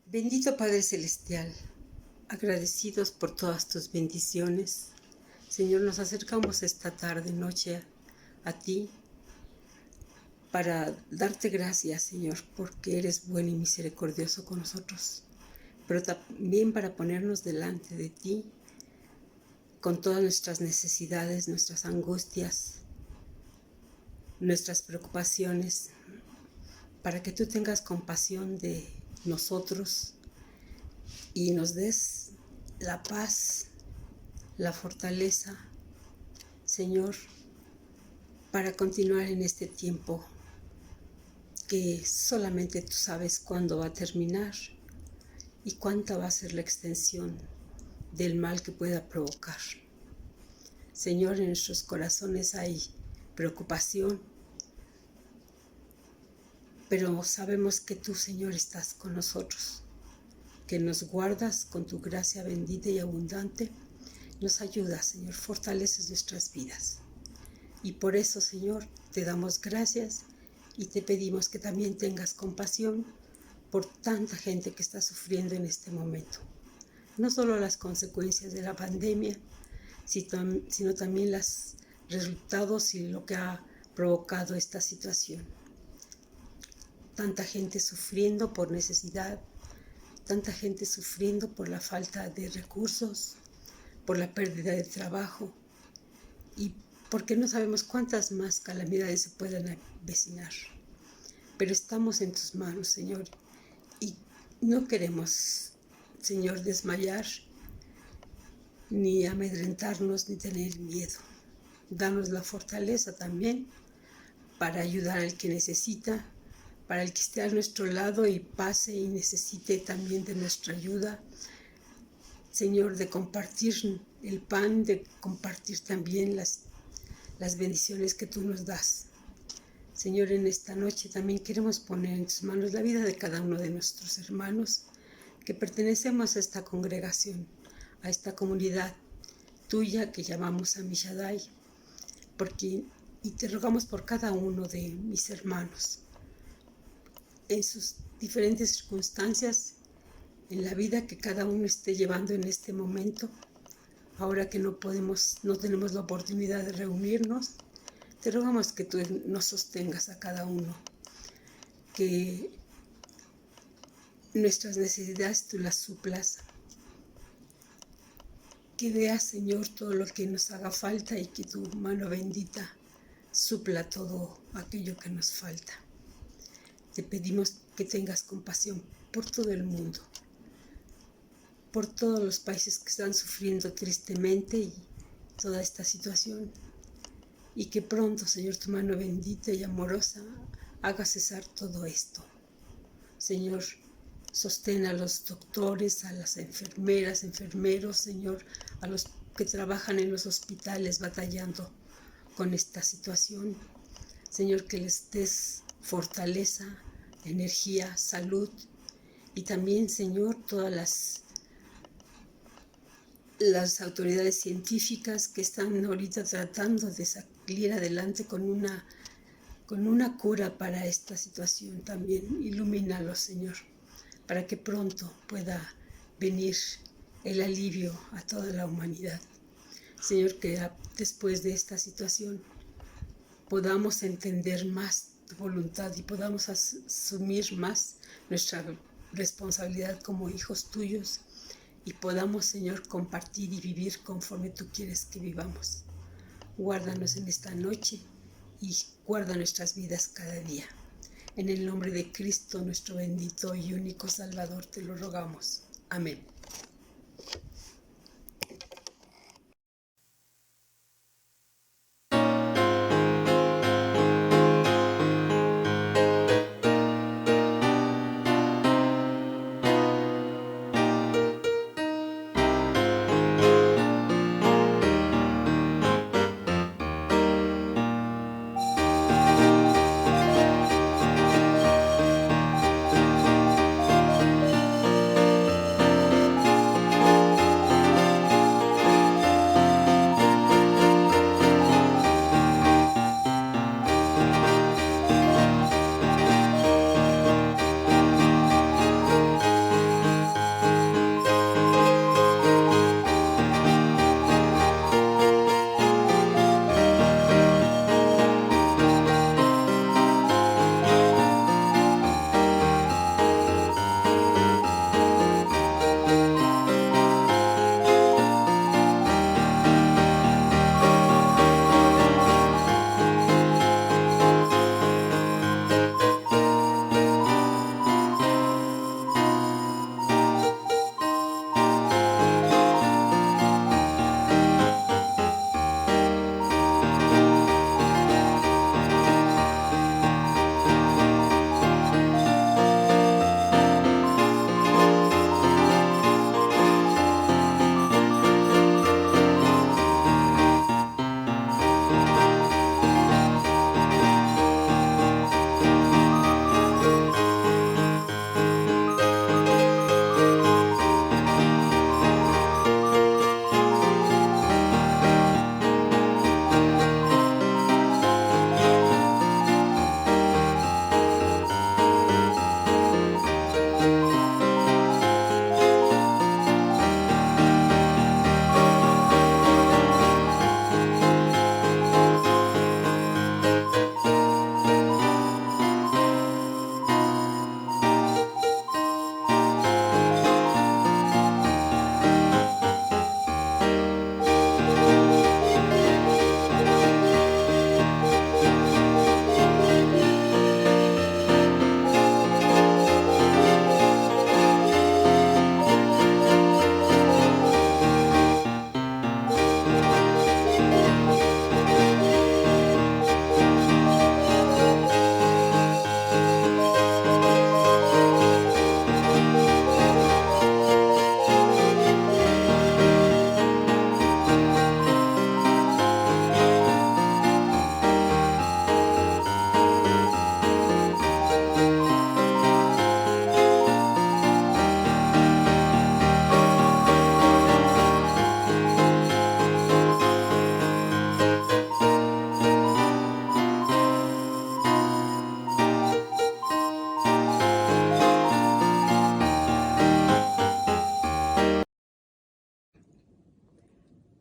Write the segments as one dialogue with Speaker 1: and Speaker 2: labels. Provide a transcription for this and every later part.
Speaker 1: Bendito Padre Celestial, agradecidos por todas tus bendiciones, Señor, nos acercamos esta tarde, noche a ti para darte gracias, Señor, porque eres bueno y misericordioso con nosotros, pero también para ponernos delante de ti con todas nuestras necesidades, nuestras angustias, nuestras preocupaciones, para que tú tengas compasión de nosotros y nos des la paz, la fortaleza, Señor, para continuar en este tiempo que solamente tú sabes cuándo va a terminar y cuánta va a ser la extensión del mal que pueda provocar. Señor, en nuestros corazones hay preocupación, pero sabemos que tú, Señor, estás con nosotros, que nos guardas con tu gracia bendita y abundante, nos ayudas, Señor, fortaleces nuestras vidas. Y por eso, Señor, te damos gracias y te pedimos que también tengas compasión por tanta gente que está sufriendo en este momento. No solo las consecuencias de la pandemia, sino también los resultados y lo que ha provocado esta situación. Tanta gente sufriendo por necesidad, tanta gente sufriendo por la falta de recursos, por la pérdida de trabajo y porque no sabemos cuántas más calamidades se puedan avecinar. Pero estamos en tus manos, Señor, y no queremos, Señor, desmayar, ni amedrentarnos, ni tener miedo. Danos la fortaleza también para ayudar al que necesita, para el que esté a nuestro lado y pase y necesite también de nuestra ayuda. Señor, de compartir el pan, de compartir también las bendiciones que tú nos das. Señor, en esta noche también queremos poner en tus manos la vida de cada uno de nuestros hermanos que pertenecemos a esta congregación, a esta comunidad tuya que llamamos Amishadai, y te rogamos por cada uno de mis hermanos, en sus diferentes circunstancias, en la vida que cada uno esté llevando en este momento. Ahora que no tenemos la oportunidad de reunirnos, te rogamos que tú nos sostengas a cada uno, que nuestras necesidades tú las suplas, que veas, Señor, todo lo que nos haga falta y que tu mano bendita supla todo aquello que nos falta. Te pedimos que tengas compasión por todo el mundo, por todos los países que están sufriendo tristemente y toda esta situación, y que pronto, Señor, tu mano bendita y amorosa haga cesar todo esto. Señor, sostén a los doctores, a las enfermeras, enfermeros, Señor, a los que trabajan en los hospitales batallando con esta situación. Señor, que les des fortaleza, energía, salud, y también, Señor, todas las autoridades científicas que están ahorita tratando de salir adelante con una cura para esta situación también. Ilumínalos, Señor, para que pronto pueda venir el alivio a toda la humanidad. Señor, que después de esta situación podamos entender más tu voluntad y podamos asumir más nuestra responsabilidad como hijos tuyos y podamos, Señor, compartir y vivir conforme tú quieres que vivamos. Guárdanos en esta noche y guarda nuestras vidas cada día. En el nombre de Cristo, nuestro bendito y único Salvador, te lo rogamos. Amén.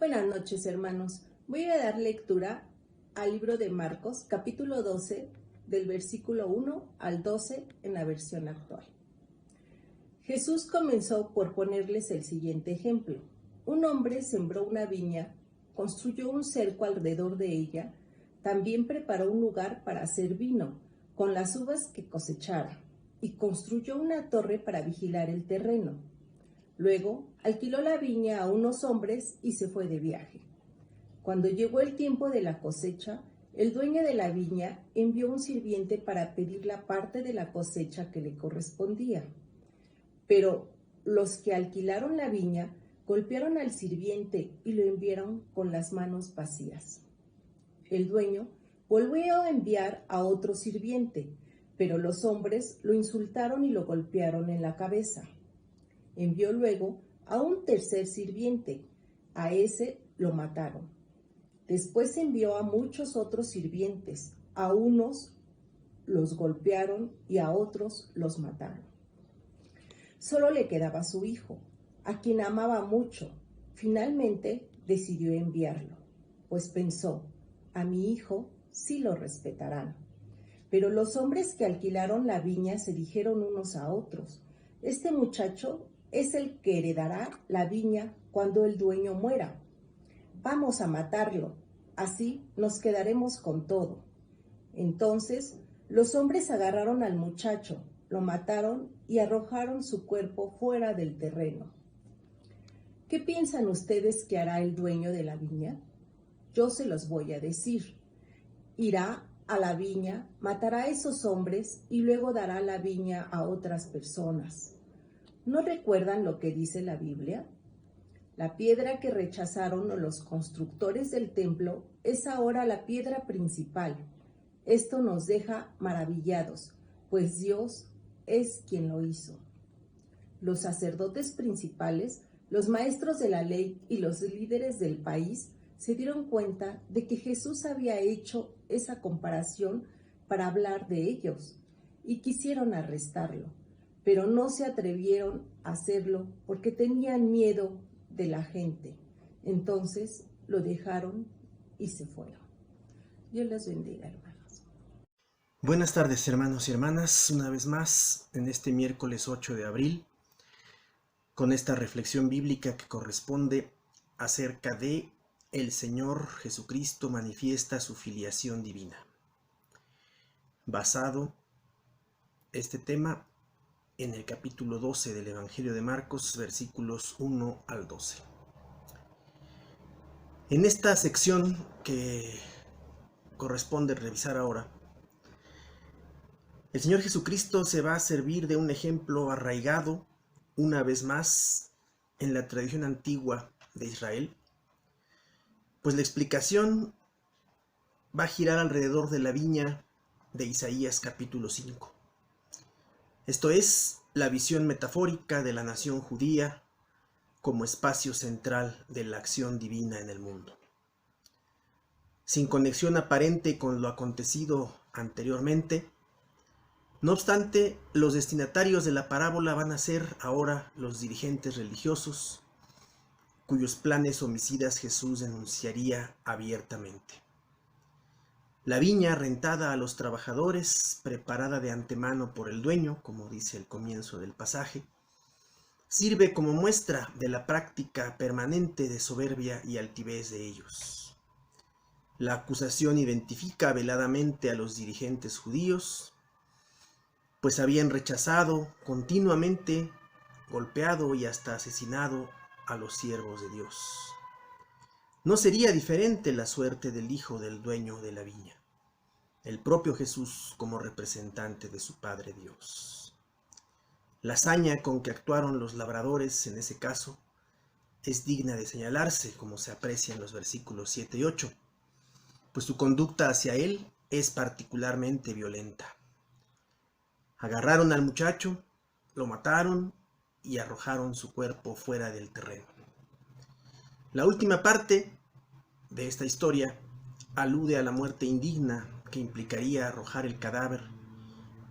Speaker 2: Buenas noches, hermanos. Voy a dar lectura al libro de Marcos, capítulo 12, del versículo 1 al 12 en la versión actual. Jesús comenzó por ponerles el siguiente ejemplo. Un hombre sembró una viña, construyó un cerco alrededor de ella, también preparó un lugar para hacer vino, con las uvas que cosechara, y construyó una torre para vigilar el terreno. Luego alquiló la viña a unos hombres y se fue de viaje. Cuando llegó el tiempo de la cosecha, el dueño de la viña envió un sirviente para pedir la parte de la cosecha que le correspondía. Pero los que alquilaron la viña golpearon al sirviente y lo enviaron con las manos vacías. El dueño volvió a enviar a otro sirviente, pero los hombres lo insultaron y lo golpearon en la cabeza. Envió luego a un tercer sirviente. A ese lo mataron. Después envió a muchos otros sirvientes. A unos los golpearon y a otros los mataron. Solo le quedaba su hijo, a quien amaba mucho. Finalmente decidió enviarlo, pues pensó, a mi hijo sí lo respetarán. Pero los hombres que alquilaron la viña se dijeron unos a otros, este muchacho es el que heredará la viña cuando el dueño muera. Vamos a matarlo, así nos quedaremos con todo. Entonces los hombres agarraron al muchacho, lo mataron y arrojaron su cuerpo fuera del terreno. ¿Qué piensan ustedes que hará el dueño de la viña? Yo se los voy a decir. Irá a la viña, matará a esos hombres y luego dará la viña a otras personas. ¿No recuerdan lo que dice la Biblia? La piedra que rechazaron los constructores del templo es ahora la piedra principal. Esto nos deja maravillados, pues Dios es quien lo hizo. Los sacerdotes principales, los maestros de la ley y los líderes del país se dieron cuenta de que Jesús había hecho esa comparación para hablar de ellos y quisieron arrestarlo, pero no se atrevieron a hacerlo porque tenían miedo de la gente. Entonces lo dejaron y se fueron. Dios los bendiga, hermanos.
Speaker 3: Buenas tardes, hermanos y hermanas, una vez más en este miércoles 8 de abril, con esta reflexión bíblica que corresponde acerca de el Señor Jesucristo manifiesta su filiación divina. Basado este tema en el capítulo 12 del Evangelio de Marcos, versículos 1 al 12. En esta sección que corresponde revisar ahora, el Señor Jesucristo se va a servir de un ejemplo arraigado, una vez más, en la tradición antigua de Israel, pues la explicación va a girar alrededor de la viña de Isaías capítulo 5. Esto es, la visión metafórica de la nación judía como espacio central de la acción divina en el mundo. Sin conexión aparente con lo acontecido anteriormente, no obstante, los destinatarios de la parábola van a ser ahora los dirigentes religiosos, cuyos planes homicidas Jesús denunciaría abiertamente. La viña rentada a los trabajadores, preparada de antemano por el dueño, como dice el comienzo del pasaje, sirve como muestra de la práctica permanente de soberbia y altivez de ellos. La acusación identifica veladamente a los dirigentes judíos, pues habían rechazado continuamente, golpeado y hasta asesinado a los siervos de Dios. No sería diferente la suerte del hijo del dueño de la viña, el propio Jesús como representante de su Padre Dios. La hazaña con que actuaron los labradores en ese caso es digna de señalarse, como se aprecia en los versículos 7 y 8, pues su conducta hacia él es particularmente violenta. Agarraron al muchacho, lo mataron y arrojaron su cuerpo fuera del terreno. La última parte de esta historia alude a la muerte indigna que implicaría arrojar el cadáver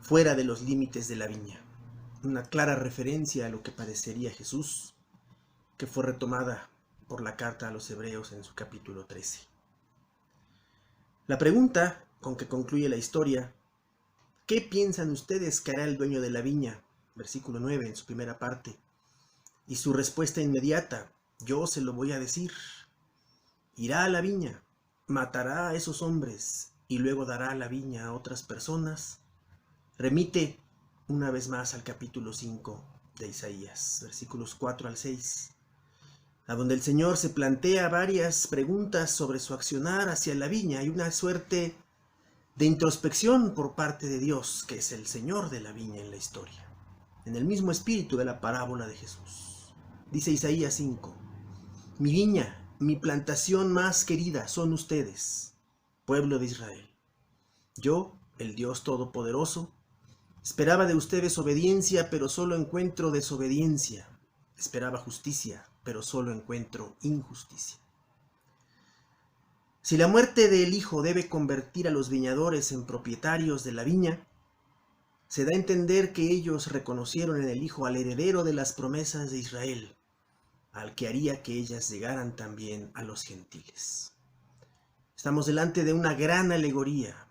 Speaker 3: fuera de los límites de la viña, una clara referencia a lo que padecería Jesús, que fue retomada por la carta a los Hebreos en su capítulo 13. La pregunta con que concluye la historia: ¿qué piensan ustedes que hará el dueño de la viña? Versículo 9 en su primera parte. Y su respuesta inmediata: yo se lo voy a decir. Irá a la viña, matará a esos hombres y luego dará la viña a otras personas. Remite una vez más al capítulo 5 de Isaías, versículos 4 al 6, a donde el Señor se plantea varias preguntas sobre su accionar hacia la viña. Hay una suerte de introspección por parte de Dios, que es el Señor de la viña en la historia, en el mismo espíritu de la parábola de Jesús. Dice Isaías 5: mi viña, mi plantación más querida son ustedes, pueblo de Israel. Yo, el Dios Todopoderoso, esperaba de ustedes obediencia, pero solo encuentro desobediencia. Esperaba justicia, pero solo encuentro injusticia. Si la muerte del Hijo debe convertir a los viñadores en propietarios de la viña, se da a entender que ellos reconocieron en el Hijo al heredero de las promesas de Israel, al que haría que ellas llegaran también a los gentiles. Estamos delante de una gran alegoría,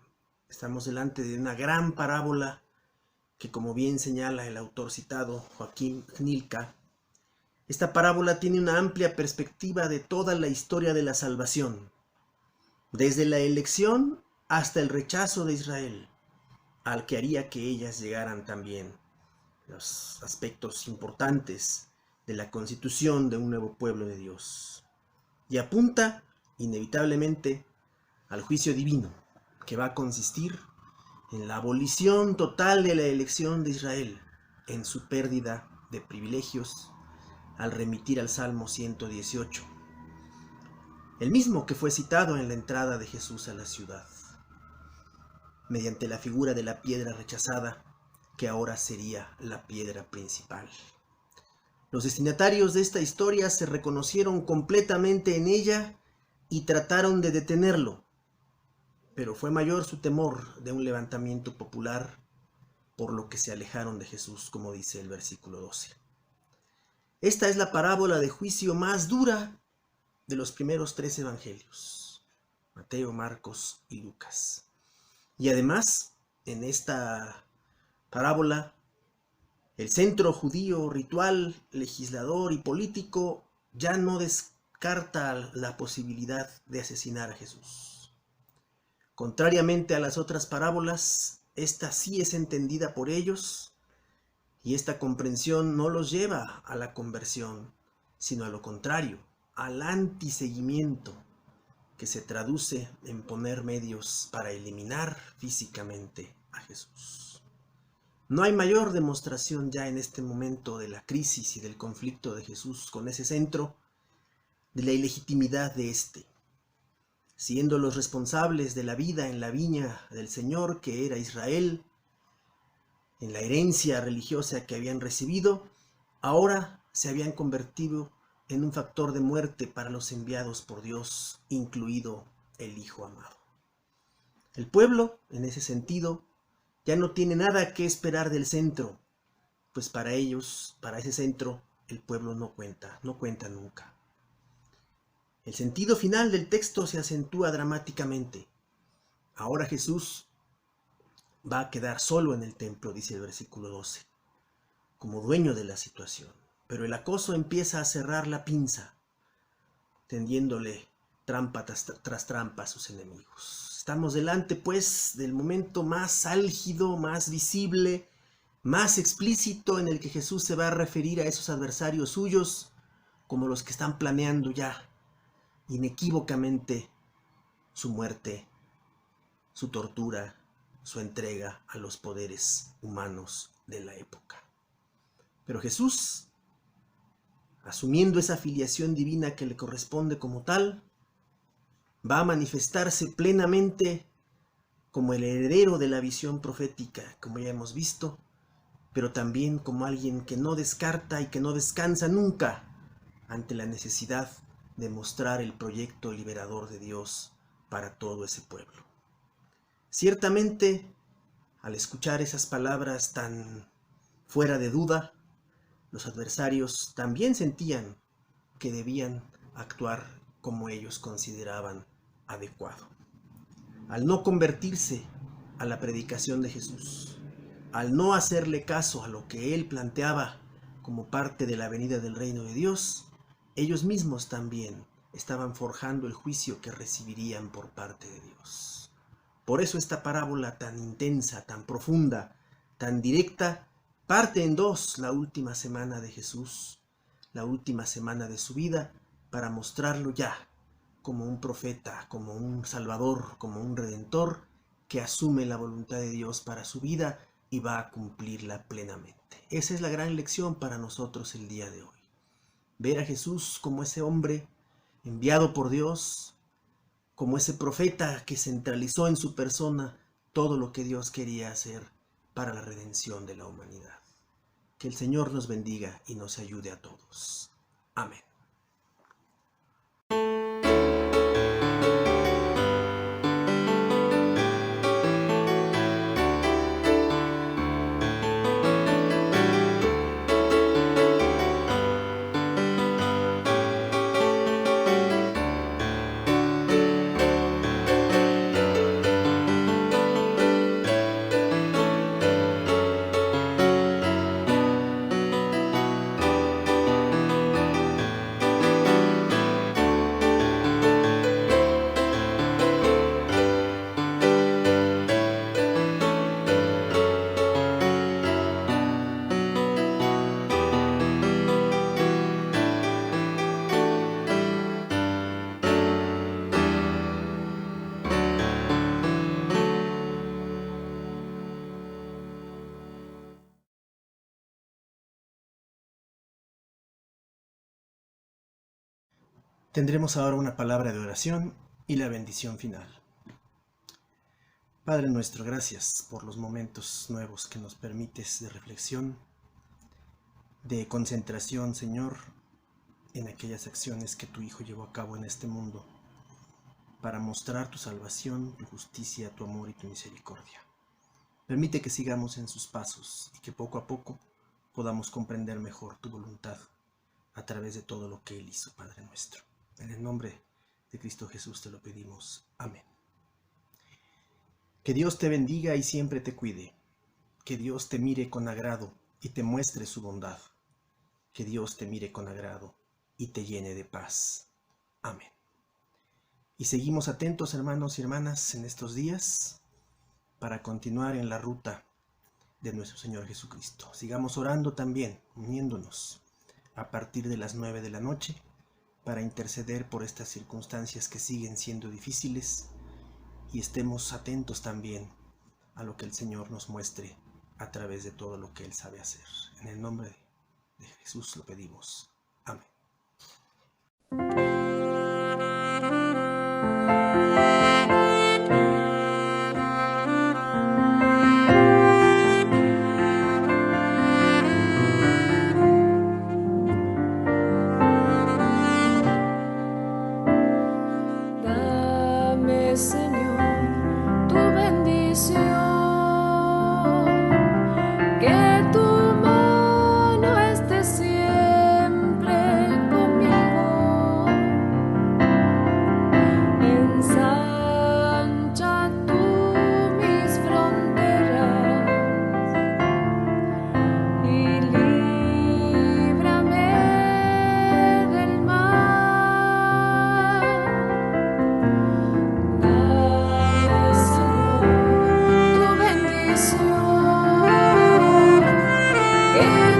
Speaker 3: estamos delante de una gran parábola que, como bien señala el autor citado, Joaquín Hnilka, esta parábola tiene una amplia perspectiva de toda la historia de la salvación, desde la elección hasta el rechazo de Israel, al que haría que ellas llegaran también, los aspectos importantes de la constitución de un nuevo pueblo de Dios. Y apunta inevitablemente al juicio divino, que va a consistir en la abolición total de la elección de Israel, en su pérdida de privilegios, al remitir al Salmo 118, el mismo que fue citado en la entrada de Jesús a la ciudad, mediante la figura de la piedra rechazada, que ahora sería la piedra principal. Los destinatarios de esta historia se reconocieron completamente en ella y trataron de detenerlo, pero fue mayor su temor de un levantamiento popular, por lo que se alejaron de Jesús, como dice el versículo 12. Esta es la parábola de juicio más dura de los primeros 3 evangelios, Mateo, Marcos y Lucas. Y además, en esta parábola, el centro judío, ritual, legislador y político ya no descarta la posibilidad de asesinar a Jesús. Contrariamente a las otras parábolas, esta sí es entendida por ellos, y esta comprensión no los lleva a la conversión, sino a lo contrario, al antiseguimiento, que se traduce en poner medios para eliminar físicamente a Jesús. No hay mayor demostración ya en este momento de la crisis y del conflicto de Jesús con ese centro, de la ilegitimidad de éste, siendo los responsables de la vida en la viña del Señor, que era Israel, en la herencia religiosa que habían recibido, ahora se habían convertido en un factor de muerte para los enviados por Dios, incluido el Hijo amado. El pueblo, en ese sentido, ya no tiene nada que esperar del centro, pues para ellos, para ese centro, el pueblo no cuenta nunca. El sentido final del texto se acentúa dramáticamente. Ahora Jesús va a quedar solo en el templo, dice el versículo 12, como dueño de la situación. Pero el acoso empieza a cerrar la pinza, tendiéndole trampa tras trampa a sus enemigos. Estamos delante, pues, del momento más álgido, más visible, más explícito en el que Jesús se va a referir a esos adversarios suyos como los que están planeando ya inequívocamente su muerte, su tortura, su entrega a los poderes humanos de la época. Pero Jesús, asumiendo esa filiación divina que le corresponde como tal, va a manifestarse plenamente como el heredero de la visión profética, como ya hemos visto, pero también como alguien que no descarta y que no descansa nunca ante la necesidad de mostrar el proyecto liberador de Dios para todo ese pueblo. Ciertamente, al escuchar esas palabras tan fuera de duda, los adversarios también sentían que debían actuar como ellos consideraban adecuado. Al no convertirse a la predicación de Jesús, al no hacerle caso a lo que él planteaba como parte de la venida del reino de Dios, ellos mismos también estaban forjando el juicio que recibirían por parte de Dios. Por eso esta parábola tan intensa, tan profunda, tan directa, parte en dos la última semana de Jesús, la última semana de su vida, para mostrarlo ya como un profeta, como un salvador, como un redentor que asume la voluntad de Dios para su vida y va a cumplirla plenamente. Esa es la gran lección para nosotros el día de hoy. Ver a Jesús como ese hombre enviado por Dios, como ese profeta que centralizó en su persona todo lo que Dios quería hacer para la redención de la humanidad. Que el Señor nos bendiga y nos ayude a todos. Amén. Tendremos ahora una palabra de oración y la bendición final. Padre nuestro, gracias por los momentos nuevos que nos permites de reflexión, de concentración, Señor, en aquellas acciones que tu Hijo llevó a cabo en este mundo para mostrar tu salvación, tu justicia, tu amor y tu misericordia. Permite que sigamos en sus pasos y que poco a poco podamos comprender mejor tu voluntad a través de todo lo que Él hizo, Padre nuestro. En el nombre de Cristo Jesús te lo pedimos. Amén. Que Dios te bendiga y siempre te cuide. Que Dios te mire con agrado y te muestre su bondad. Que Dios te mire con agrado y te llene de paz. Amén. Y seguimos atentos, hermanos y hermanas, en estos días para continuar en la ruta de nuestro Señor Jesucristo. Sigamos orando también, uniéndonos a partir de las 9 de la noche para interceder por estas circunstancias que siguen siendo difíciles y estemos atentos también a lo que el Señor nos muestre a través de todo lo que Él sabe hacer. En el nombre de Jesús lo pedimos. Amén.
Speaker 4: Yeah.